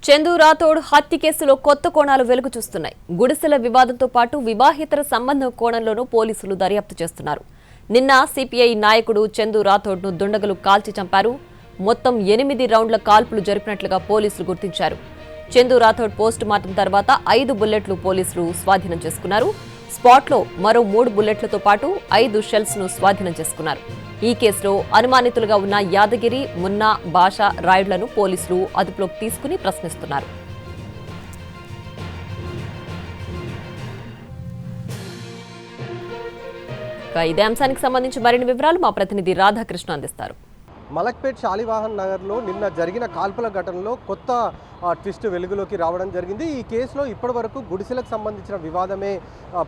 చందు రాథోడ్ హత్య కేసులో కొత్త కోణాలు వెలుగు చూస్తున్నాయి. గుడిసెల వివాదంతో పాటు వివాహేతర సంబంధం కోణంలోనూ పోలీసులు దర్యాప్తు చేస్తున్నారు. నిన్న సిపిఐ నాయకుడు చందు రాథోడ్ను దుండగులు కాల్చి చంపారు. మొత్తం 8 రౌండ్ల కాల్పులు జరిపినట్లుగా పోలీసులు గుర్తించారు. చందు రాథోడ్ పోస్ట్ మార్టం తర్వాత 5 బుల్లెట్లు పోలీసులు స్వాధీనం చేసుకున్నారు. స్పాట్లో మరో 3 బుల్లెట్లతో పాటు 5 షెల్స్ ను స్వాధీనం చేసుకున్నారు. ఈ కేసులో అనుమానితులుగా ఉన్న యాదగిరి, మున్నా, బాషా రాయుడులను పోలీసులు అదుపులోకి తీసుకుని ప్రశ్నిస్తున్నారు. ఇదే అంశానికి సంబంధించి మరిన్ని వివరాలు మా ప్రతినిధి రాధాకృష్ణ అందిస్తారు. మలక్పేట్ శాలివాహన్ నగర్లో నిన్న జరిగిన కాల్పుల ఘటనలో కొత్త ట్విస్ట్ వెలుగులోకి రావడం జరిగింది. ఈ కేసులో ఇప్పటి వరకు గుడిసెలకు సంబంధించిన వివాదమే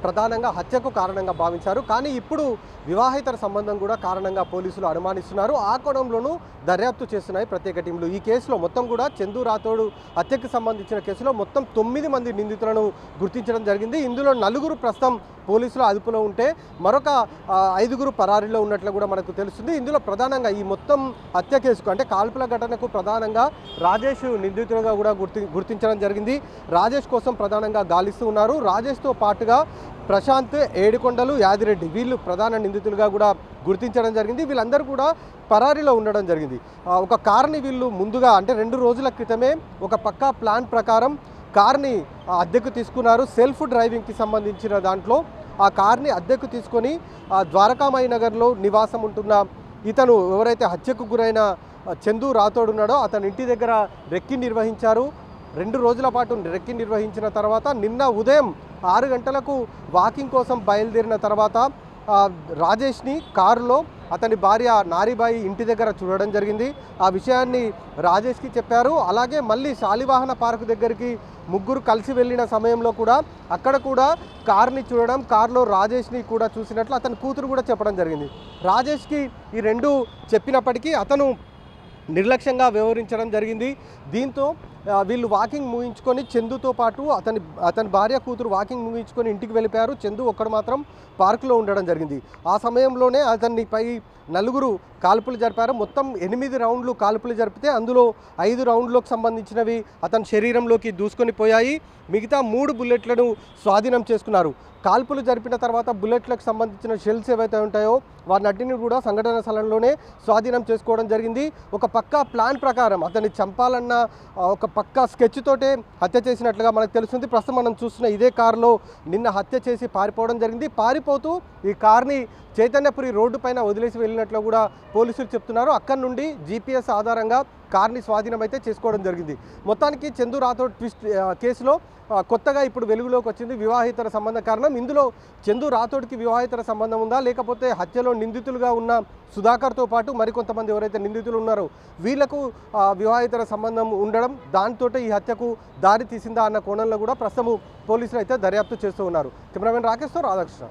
ప్రధానంగా హత్యకు కారణంగా భావించారు. కానీ ఇప్పుడు వివాహేతర సంబంధం కూడా కారణంగా పోలీసులు అనుమానిస్తున్నారు. ఆ కోణంలోనూ దర్యాప్తు చేస్తున్నాయి ప్రత్యేక టీంలు. ఈ కేసులో మొత్తం కూడా చందు రాథోడ్ హత్యకు సంబంధించిన కేసులో మొత్తం 9 మంది నిందితులను గుర్తించడం జరిగింది. ఇందులో 4 ప్రస్తుతం పోలీసుల అదుపులో ఉంటే మరొక 5 పరారీలో ఉన్నట్లు కూడా మనకు తెలుస్తుంది. ఇందులో ప్రధానంగా ఈ మొత్తం హత్య కేసుకు అంటే కాల్పుల ఘటనకు ప్రధానంగా రాజేష్ నిందితులుగా కూడా గుర్తించడం జరిగింది. రాజేష్ కోసం ప్రధానంగా గాలిస్తూ ఉన్నారు. రాజేష్తో పాటుగా ప్రశాంత్, ఏడుకొండలు, యాదిరెడ్డి వీళ్ళు ప్రధాన నిందితులుగా కూడా గుర్తించడం జరిగింది. వీళ్ళందరూ కూడా పరారీలో ఉండడం జరిగింది. ఒక కార్ని వీళ్ళు ముందుగా అంటే 2 రోజుల క్రితమే ఒక పక్కా ప్లాన్ ప్రకారం కార్ని అద్దెకు తీసుకున్నారు. సెల్ఫ్ డ్రైవింగ్కి సంబంధించిన దాంట్లో ఆ కార్ని అద్దెకు తీసుకొని ద్వారకామాయి నగర్లో నివాసం ఉంటున్న ఇతను ఎవరైతే హత్యకు గురైన చందు రాథోడ్ ఉన్నాడో అతని ఇంటి దగ్గర రెక్కి నిర్వహించారు. 2 రోజుల పాటు రెక్కి నిర్వహించిన తర్వాత నిన్న ఉదయం 6 గంటలకు వాకింగ్ కోసం బయలుదేరిన తర్వాత రాజేష్ని కారులో అతని భార్య నారీబాయి ఇంటి దగ్గర చూడడం జరిగింది. ఆ విషయాన్ని రాజేష్కి చెప్పారు. అలాగే మళ్ళీ శాలివాహన పార్క్ దగ్గరికి 3 కలిసి వెళ్ళిన సమయంలో కూడా అక్కడ కూడా కార్ని చూడడం, కారులో రాజేష్ని కూడా చూసినట్లు అతని కూతురు కూడా చెప్పడం జరిగింది. రాజేష్కి ఈ 2 చెప్పినప్పటికీ అతను నిర్లక్ష్యంగా వ్యవహరించడం జరిగింది. దీంతో వీళ్ళు వాకింగ్ ముగించుకొని చందుతో పాటు అతని భార్య, కూతురు వాకింగ్ ముగించుకొని ఇంటికి వెళ్ళిపోయారు. చందు ఒక్కడు మాత్రం పార్కులో ఉండడం జరిగింది. ఆ సమయంలోనే అతనిపై 4 కాల్పులు జరిపారు. మొత్తం 8 రౌండ్లు కాల్పులు జరిపితే అందులో 5 రౌండ్లకు సంబంధించినవి అతని శరీరంలోకి దూసుకొని పోయాయి. మిగతా 3 బుల్లెట్లను స్వాధీనం చేసుకున్నారు. కాల్పులు జరిపిన తర్వాత బుల్లెట్లకు సంబంధించిన షెల్స్ ఏవైతే ఉంటాయో వాటిని కూడా సంఘటన స్థలంలోనే స్వాధీనం చేసుకోవడం జరిగింది. ఒక పక్కా ప్లాన్ ప్రకారం అతన్ని చంపాలన్న ఒక పక్కా స్కెచ్ తోటే హత్య చేసినట్లుగా మనకు తెలుస్తుంది. ప్రస్తుతం మనం చూస్తున్న ఇదే కారులో నిన్న హత్య చేసి పారిపోవడం జరిగింది. పారిపోతూ ఈ కార్ని చైతన్యపురి రోడ్డు పైన వదిలేసి వెళ్ళినట్లు కూడా పోలీసులు చెప్తున్నారు. అక్కడి నుండి GPS ఆధారంగా కార్ని స్వాధీనం అయితే చేసుకోవడం జరిగింది. మొత్తానికి చందు రాథోడ్ ట్విస్ట్ కేసులో కొత్తగా ఇప్పుడు వెలుగులోకి వచ్చింది వివాహేతర సంబంధం కారణం. ఇందులో చందు రాథోడ్కి వివాహేతర సంబంధం ఉందా, లేకపోతే హత్యలో నిందితులుగా ఉన్న సుధాకర్తో పాటు మరికొంతమంది ఎవరైతే నిందితులు ఉన్నారో వీళ్లకు వివాహేతర సంబంధం ఉండడం దాంతో ఈ హత్యకు దారి తీసిందా అన్న కోణంలో కూడా ప్రస్తుతం పోలీసులు అయితే దర్యాప్తు చేస్తూ ఉన్నారు. కెమెరామెన్ రాకేష్తో రాధాకృష్ణ.